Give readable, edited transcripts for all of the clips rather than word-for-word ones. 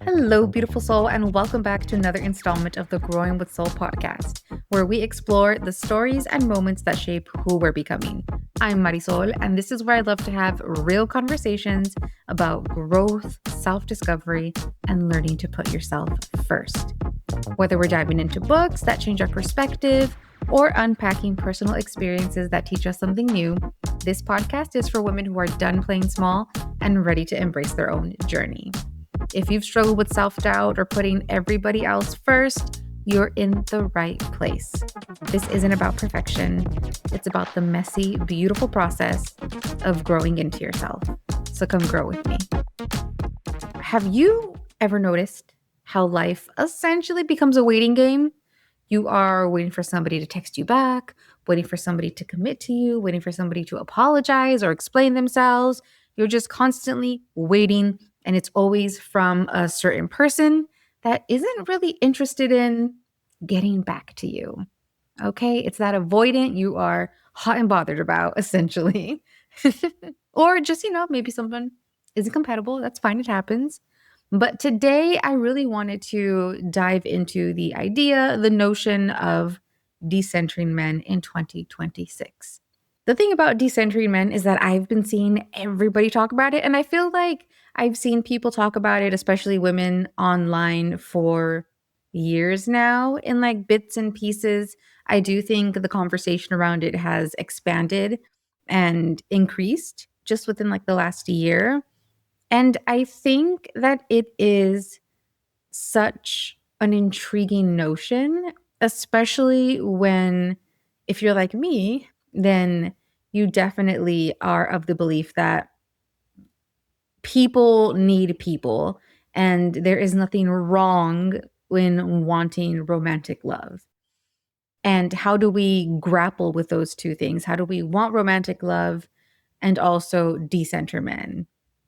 Hello, beautiful soul, and welcome back to another installment of the Growing with Soul podcast, where we explore the stories and moments that shape who we're becoming. I'm Marisol, and this is where I love to have real conversations about growth, self discovery, and learning to put yourself first. Whether we're diving into books that change our perspective or unpacking personal experiences that teach us something new, this podcast is for women who are done playing small and ready to embrace their own journey. If you've struggled with self-doubt or putting everybody else first, you're in the right place. This isn't about perfection. It's about the messy, beautiful process of growing into yourself. So come grow with me. Have you ever noticed how life essentially becomes a waiting game? You are waiting for somebody to text you back, waiting for somebody to commit to you, waiting for somebody to apologize or explain themselves. You're just constantly waiting, and it's always from a certain person that isn't really interested in getting back to you. Okay? It's that avoidant you are hot and bothered about, essentially. Or just, maybe someone isn't compatible. That's fine. It happens. But today, I really wanted to dive into the notion of decentering men in 2026. The thing about decentering men is that I've been seeing everybody talk about it. And I feel like I've seen people talk about it, especially women online, for years now in like bits and pieces. I do think the conversation around it has expanded and increased just within like the last year. And I think that it is such an intriguing notion, especially when, if you're like me, then you definitely are of the belief that people need people and there is nothing wrong when wanting romantic love. And how do we grapple with those two things? How do we want romantic love and also decenter men?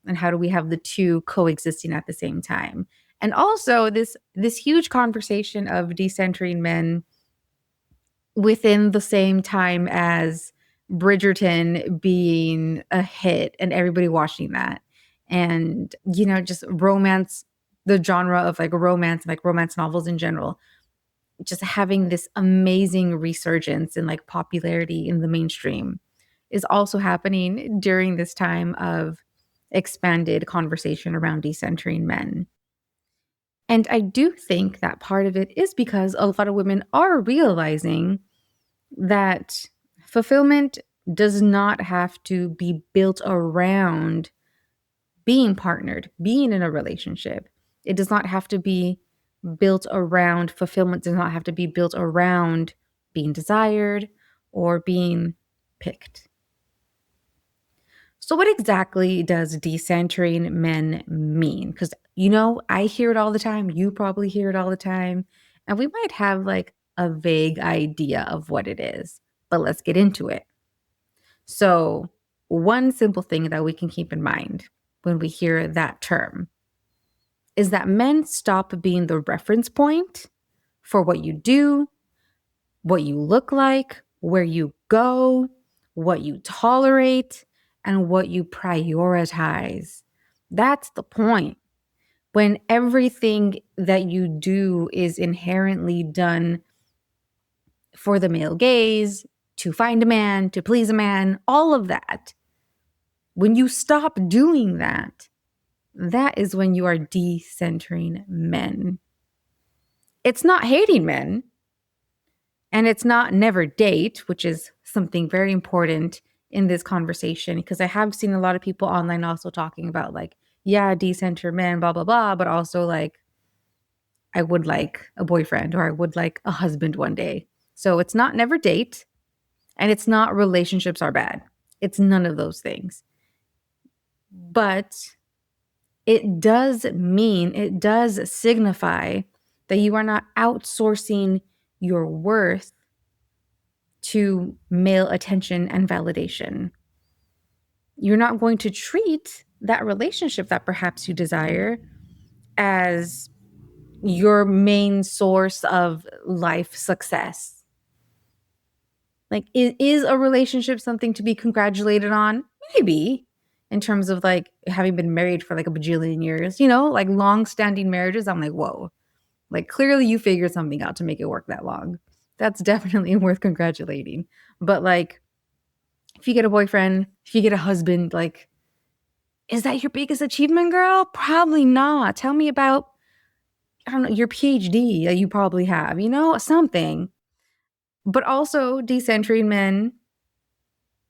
And how do we have the two coexisting at the same time? And also this huge conversation of decentering men within the same time as Bridgerton being a hit and everybody watching that. And just romance, the genre of like romance novels in general, just having this amazing resurgence in like popularity in the mainstream is also happening during this time of expanded conversation around decentering men. And I do think that part of it is because a lot of women are realizing that fulfillment does not have to be built around being partnered, being in a relationship. It does not have to be built around fulfillment, does not have to be built around being desired or being picked. So, what exactly does decentering men mean? Because, I hear it all the time. You probably hear it all the time. And we might have like a vague idea of what it is, but let's get into it. So, one simple thing that we can keep in mind when we hear that term is that men stop being the reference point for what you do, what you look like, where you go, what you tolerate, and what you prioritize. That's the point. When everything that you do is inherently done for the male gaze, to find a man, to please a man, all of that. When you stop doing that, that is when you are decentering men. It's not hating men, and it's not never date, which is something very important in this conversation, because I have seen a lot of people online also talking about like, yeah, decenter men, blah, blah, blah, but also like, I would like a boyfriend or I would like a husband one day. So it's not never date, and it's not relationships are bad. It's none of those things. But it does signify that you are not outsourcing your worth to male attention and validation. You're not going to treat that relationship that perhaps you desire as your main source of life success. Like, is a relationship something to be congratulated on? Maybe. in terms of like having been married for like a bajillion years, you know, like long-standing marriages. I'm like, whoa, like clearly you figured something out to make it work that long. That's definitely worth congratulating. But like, if you get a boyfriend, if you get a husband, like, is that your biggest achievement, girl? Probably not. Tell me about, I don't know, your PhD that you probably have, you know, something. But also, decentering men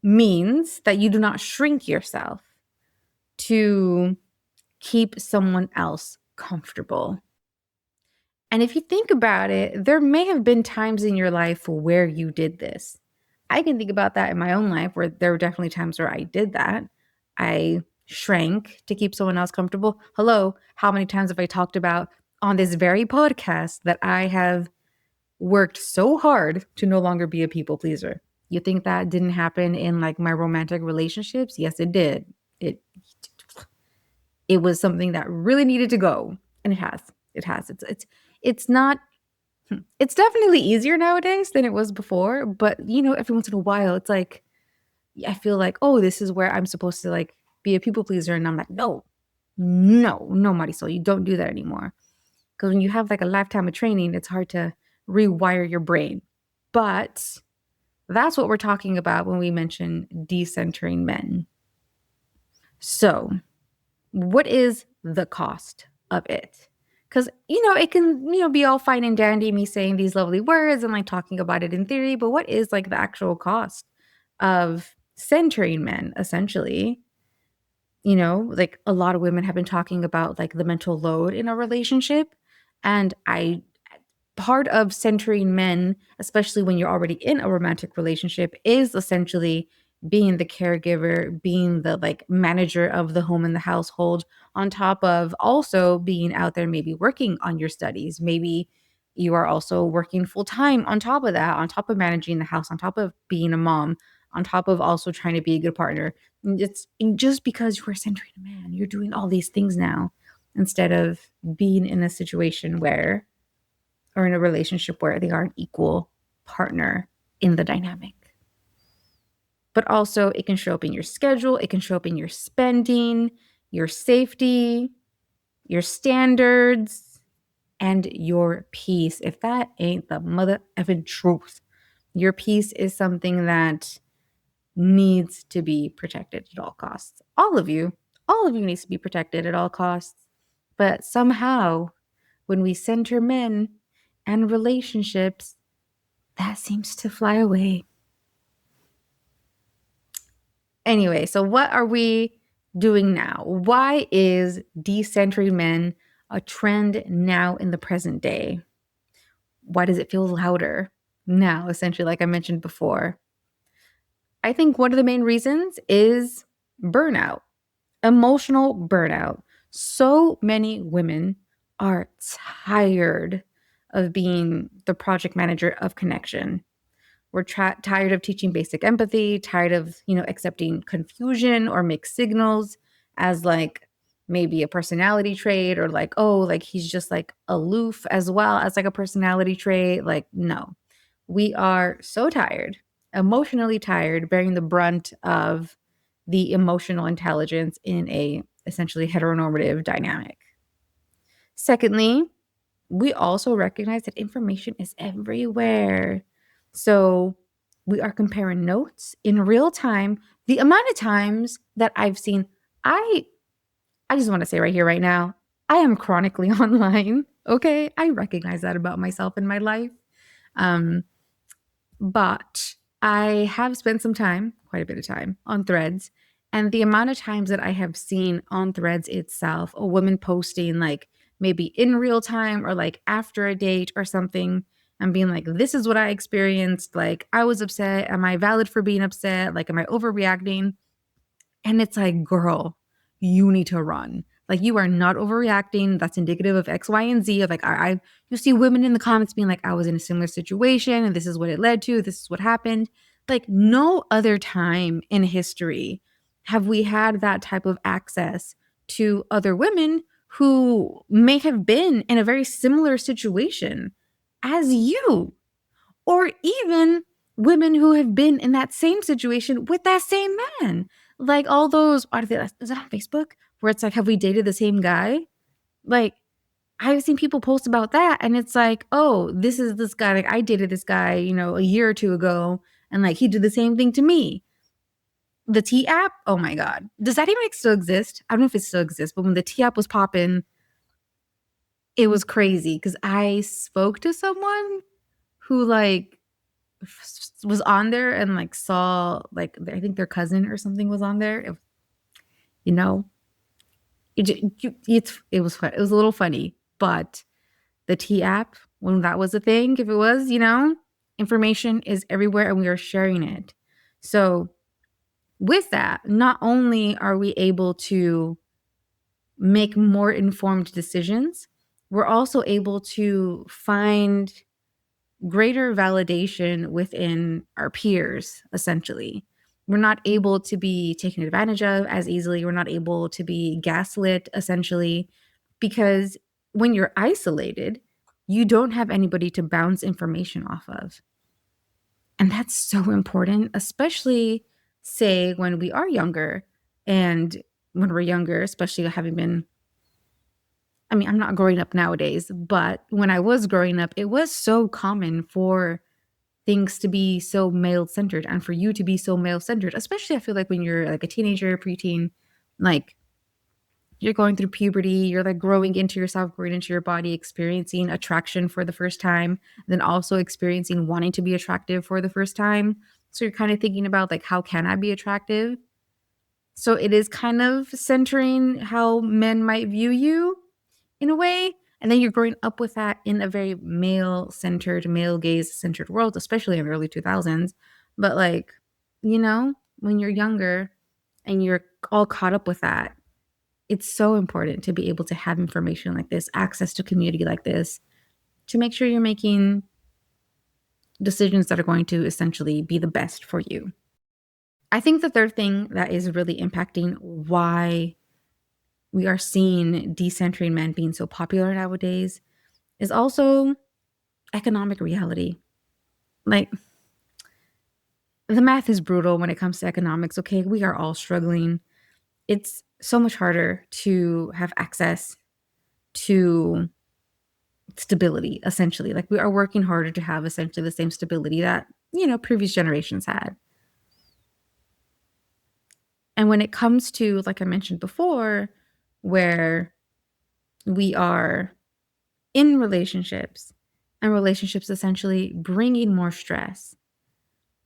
means that you do not shrink yourself to keep someone else comfortable. And if you think about it, there may have been times in your life where you did this. I can think about that in my own life where there were definitely times where I did that. I shrank to keep someone else comfortable. Hello, how many times have I talked about on this very podcast that I have worked so hard to no longer be a people pleaser? You think that didn't happen in like my romantic relationships? Yes, it did. It it was something that really needed to go, and it has. It has. It's not it's definitely easier nowadays than it was before, but you know, every once in a while it's like I feel like, "Oh, this is where I'm supposed to like be a people pleaser." And I'm like, "No. No, no, Marisol, you don't do that anymore." Because when you have like a lifetime of training, it's hard to rewire your brain. But that's what we're talking about when we mention decentering men. So, what is the cost of it? Because, you know, it can, you know, be all fine and dandy, me saying these lovely words and like talking about it in theory, but what is like the actual cost of centering men, essentially? You know, like a lot of women have been talking about like the mental load in a relationship. And part of centering men, especially when you're already in a romantic relationship, is essentially being the caregiver, being the like manager of the home and the household, on top of also being out there, maybe working on your studies. Maybe you are also working full time on top of that, on top of managing the house, on top of being a mom, on top of also trying to be a good partner. It's just because you are centering a man, you're doing all these things now instead of being in a situation where or in a relationship where they are an equal partner in the dynamic. But also, it can show up in your schedule, it can show up in your spending, your safety, your standards, and your peace. If that ain't the mother effing truth, your peace is something that needs to be protected at all costs. All of you needs to be protected at all costs. But somehow, when we center men and relationships, that seems to fly away. Anyway, so what are we doing now? Why is decentering men a trend now in the present day? Why does it feel louder now, essentially, like I mentioned before? I think one of the main reasons is burnout, emotional burnout. So many women are tired of being the project manager of connection. We're tired of teaching basic empathy, tired of, you know, accepting confusion or mixed signals as like maybe a personality trait, or like, oh, like he's just like aloof as well as like a personality trait. Like, no, we are so tired, emotionally tired, bearing the brunt of the emotional intelligence in a essentially heteronormative dynamic. Secondly, we also recognize that information is everywhere. So we are comparing notes in real time. The amount of times that I've seen, I I just want to say right here, right now, I am chronically online. Okay. I recognize that about myself in my life. Um, but I have spent some time, quite a bit of time, on Threads. And the amount of times that I have seen on Threads itself, a woman posting like maybe in real time or like after a date or something, and being like, this is what I experienced. Like, I was upset. Am I valid for being upset? Like, am I overreacting? And it's like, girl, you need to run. Like, you are not overreacting. That's indicative of X, Y, and Z. Of like, you see women in the comments being like, I was in a similar situation and this is what it led to. This is what happened. Like, no other time in history have we had that type of access to other women who may have been in a very similar situation as you, or even women who have been in that same situation with that same man. Like all those, is that on Facebook? Where it's like, have we dated the same guy? Like, I've seen people post about that, and it's like, oh, this is this guy. Like, I dated this guy, a year or two ago, and like he did the same thing to me. The T app, oh my God. Does that even still exist? I don't know if it still exists, but when the T app was popping, it was crazy because I spoke to someone who like was on there and like saw like I think their cousin or something was on there. You know, it was fun. It was a little funny, but the T app when that was a thing, if it was, information is everywhere and we are sharing it. So with that, not only are we able to make more informed decisions, we're also able to find greater validation within our peers, essentially. We're not able to be taken advantage of as easily. We're not able to be gaslit, essentially, because when you're isolated, you don't have anybody to bounce information off of. And that's so important, especially, say, when we are younger. And when we're younger, especially having been, I mean, I'm not growing up nowadays, but when I was growing up, it was so common for things to be so male centered and for you to be so male centered, especially I feel like when you're like a teenager, preteen, like you're going through puberty, you're like growing into yourself, growing into your body, experiencing attraction for the first time, then also experiencing wanting to be attractive for the first time. So you're kind of thinking about like, how can I be attractive? So it is kind of centering how men might view you in a way. And then you're growing up with that in a very male centered, male gaze centered world, especially in the early 2000s. But like, when you're younger and you're all caught up with that, it's so important to be able to have information like this, access to community like this, to make sure you're making decisions that are going to essentially be the best for you. I think the third thing that is really impacting why we are seeing decentering men being so popular nowadays is also economic reality. Like, the math is brutal when it comes to economics, okay? We are all struggling. It's so much harder to have access to stability, essentially. Like, we are working harder to have essentially the same stability that, previous generations had. And when it comes to, like I mentioned before, where we are in relationships and relationships essentially bringing more stress,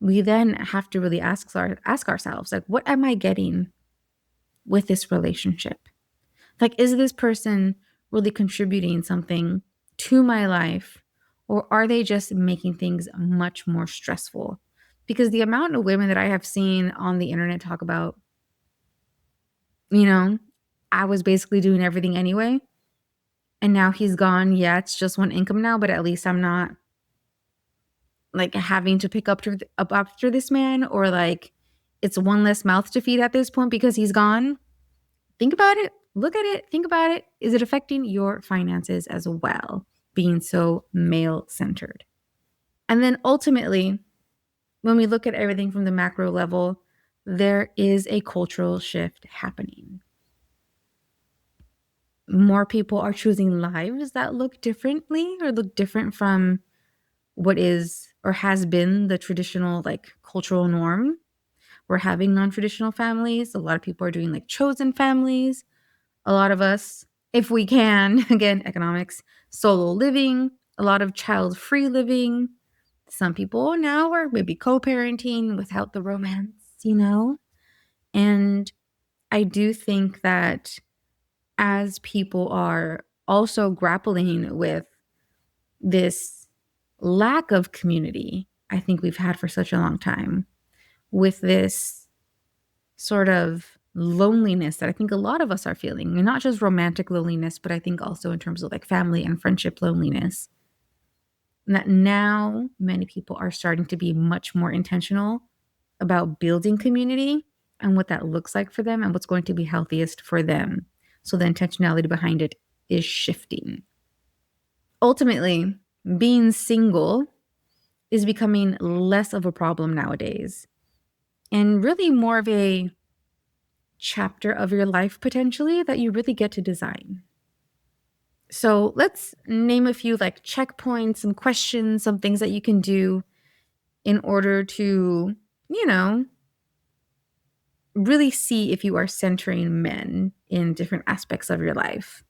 we then have to really ask ourselves, like, what am I getting with this relationship? Like, is this person really contributing something to my life, or are they just making things much more stressful? Because the amount of women that I have seen on the internet talk about, you know, I was basically doing everything anyway, and now he's gone. Yeah, it's just one income now, but at least I'm not like having to pick up after this man, or like it's one less mouth to feed at this point because he's gone. Think about it. Look at it. Think about it. Is it affecting your finances as well, being so male centered? And then ultimately, when we look at everything from the macro level, there is a cultural shift happening. More people are choosing lives that look differently or look different from what is or has been the traditional like cultural norm. We're having non-traditional families. A lot of people are doing like chosen families. A lot of us, if we can, again, economics, solo living, a lot of child-free living. Some people now are maybe co-parenting without the romance. And I do think that as people are also grappling with this lack of community, I think we've had for such a long time, with this sort of loneliness that I think a lot of us are feeling, and not just romantic loneliness, but I think also in terms of like family and friendship loneliness. And that now many people are starting to be much more intentional about building community and what that looks like for them and what's going to be healthiest for them. So the intentionality behind it is shifting. Ultimately, being single is becoming less of a problem nowadays and really more of a chapter of your life potentially that you really get to design. So let's name a few like checkpoints, some questions, some things that you can do in order to, really see if you are centering men in different aspects of your life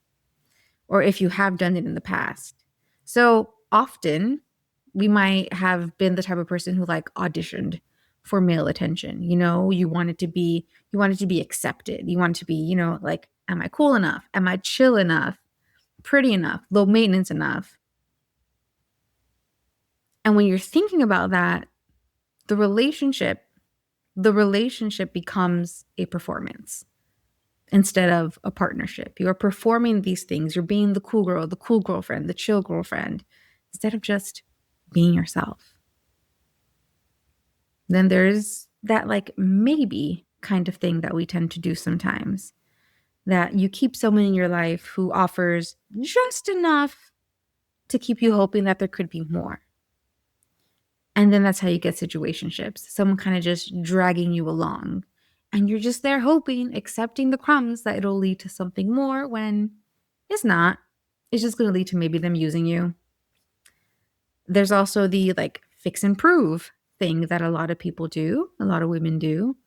or if you have done it in the past. So often we might have been the type of person who like auditioned for male attention. You wanted to be accepted. You wanted to be, like, am I cool enough? Am I chill enough? Pretty enough? Low maintenance enough? And when you're thinking about that, the relationship becomes a performance instead of a partnership. You're performing these things. You're being the cool girl, the cool girlfriend, the chill girlfriend, instead of just being yourself. Then there's that like maybe kind of thing that we tend to do sometimes, that you keep someone in your life who offers just enough to keep you hoping that there could be more. And then that's how you get situationships. Someone kind of just dragging you along. And you're just there hoping, accepting the crumbs that it'll lead to something more when it's not. It's just going to lead to maybe them using you. There's also the like fix and prove thing that a lot of people do, a lot of women do,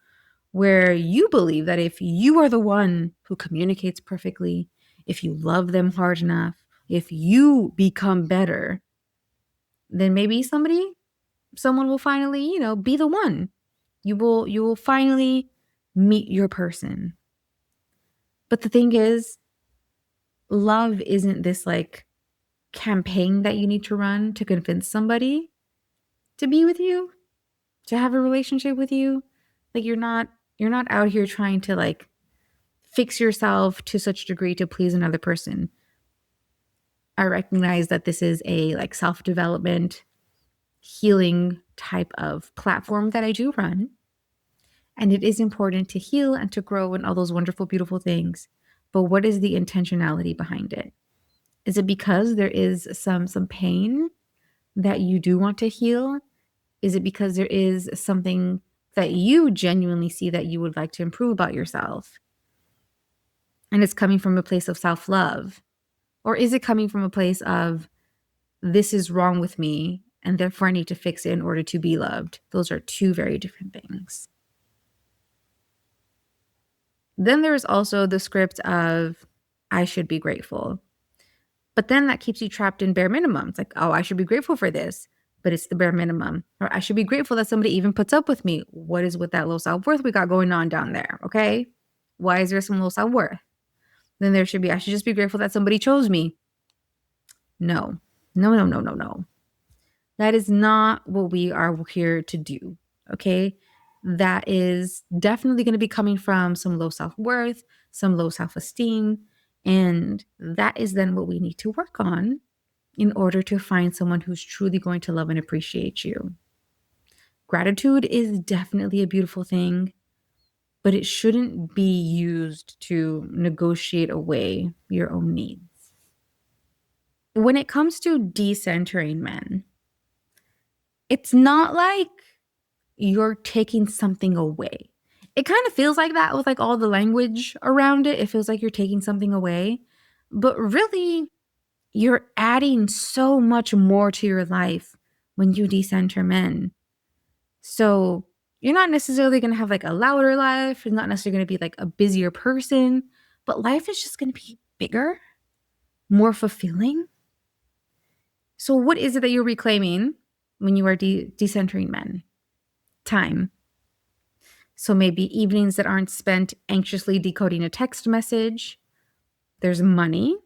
where you believe that if you are the one who communicates perfectly, if you love them hard enough, if you become better, then maybe someone will finally, be the one. You will finally meet your person. But the thing is, love isn't this like campaign that you need to run to convince somebody to be with you, to have a relationship with you. Like you're not out here trying to like fix yourself to such a degree to please another person. I recognize that this is a like self-development, healing type of platform that I do run. And it is important to heal and to grow and all those wonderful, beautiful things. But what is the intentionality behind it? Is it because there is some pain that you do want to heal? Is it because there is something that you genuinely see that you would like to improve about yourself? And it's coming from a place of self-love? Or is it coming from a place of, this is wrong with me, and therefore I need to fix it in order to be loved? Those are two very different things. Then there's also the script of, I should be grateful. But then that keeps you trapped in bare minimum. It's like, oh, I should be grateful for this, but it's the bare minimum. Or I should be grateful that somebody even puts up with me. What is with that low self-worth we got going on down there? Okay. Why is there some low self-worth? Then there should be, I should just be grateful that somebody chose me. No. That is not what we are here to do. Okay. That is definitely going to be coming from some low self-worth, some low self-esteem. And that is then what we need to work on in order to find someone who's truly going to love and appreciate you. Gratitude is definitely a beautiful thing, but it shouldn't be used to negotiate away your own needs. When it comes to decentering men, it's not like you're taking something away. It kind of feels like that with like all the language around it. It feels like you're taking something away, but really you're adding so much more to your life when you decenter men. So you're not necessarily going to have like a louder life. You're not necessarily going to be like a busier person, but life is just going to be bigger, more fulfilling. So what is it that you're reclaiming when you are decentering men? Time. So maybe evenings that aren't spent anxiously decoding a text message. There's money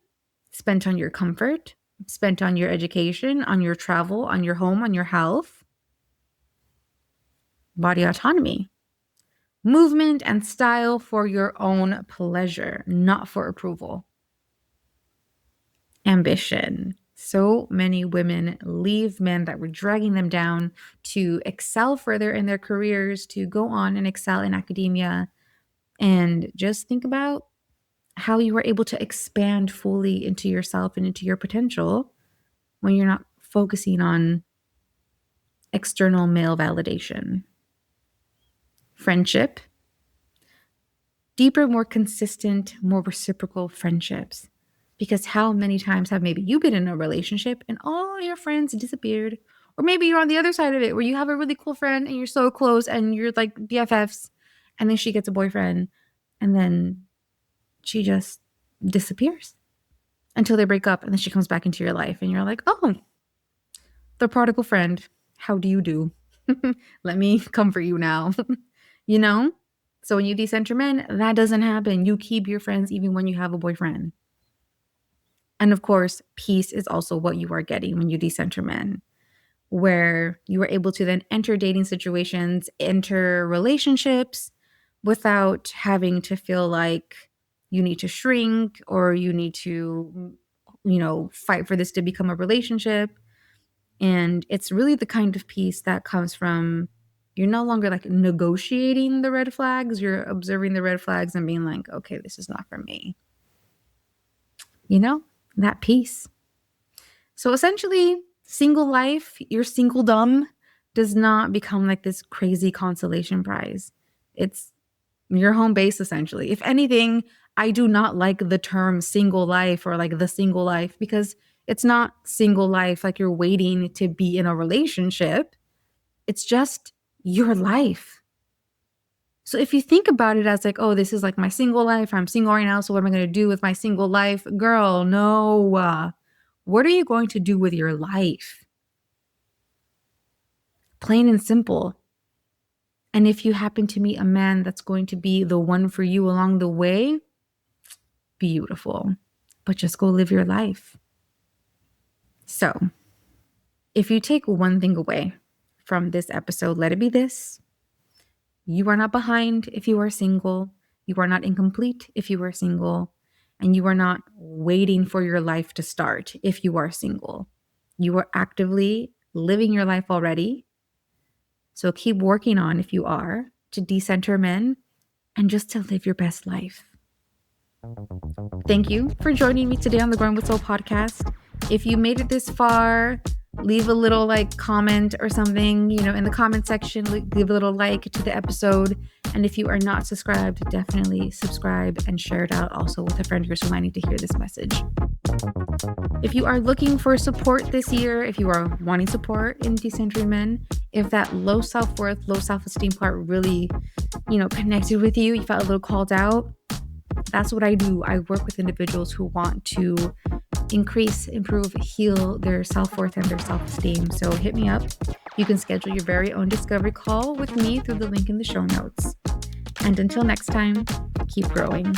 spent on your comfort, spent on your education, on your travel, on your home, on your health. Body autonomy. Movement and style for your own pleasure, not for approval. Ambition. So many women leave men that were dragging them down to excel further in their careers, to go on and excel in academia. And just think about how you were able to expand fully into yourself and into your potential when you're not focusing on external male validation. Friendship. deeper, more consistent, more reciprocal friendships. Because how many times have maybe you been in a relationship and all your friends disappeared? Or maybe you're on the other side of it where you have a really cool friend and you're so close and you're like BFFs, and then she gets a boyfriend and then she just disappears until they break up, and then she comes back into your life and you're like, oh, the prodigal friend, how do you do? Let me comfort you now. You know? So when you decenter men, that doesn't happen. You keep your friends even when you have a boyfriend. And of course, peace is also what you are getting when you decenter men, where you are able to then enter dating situations, enter relationships without having to feel like you need to shrink or you need to, fight for this to become a relationship. And it's really the kind of peace that comes from you're no longer like negotiating the red flags, you're observing the red flags and being like, okay, this is not for me. That peace. So essentially, single life, your singledom does not become like this crazy consolation prize. It's your home base, essentially. If anything, I do not like the term single life or like the single life, because it's not single life like you're waiting to be in a relationship. It's just your life. So if you think about it as like, oh, this is like my single life, I'm single right now, so what am I going to do with my single life? Girl, no. What are you going to do with your life? Plain and simple. And if you happen to meet a man that's going to be the one for you along the way, beautiful. But just go live your life. So, if you take one thing away from this episode, let it be this. You are not behind if you are single. You are not incomplete if you are single. And you are not waiting for your life to start if you are single. You are actively living your life already. So keep working on, if you are, to decenter men and just to live your best life. Thank you for joining me today on the Growing with Soul podcast. If you made it this far, leave a little comment or something, in the comment section, leave a little like to the episode. And if you are not subscribed, definitely subscribe and share it out also with a friend of yours who might need to hear this message. If you are looking for support this year, if you are wanting support in decentering men, if that low self-worth, low self-esteem part really, connected with you, you felt a little called out, that's what I do. I work with individuals who want to increase, improve, heal their self-worth and their self-esteem. So hit me up. You can schedule your very own discovery call with me through the link in the show notes. And until next time, keep growing.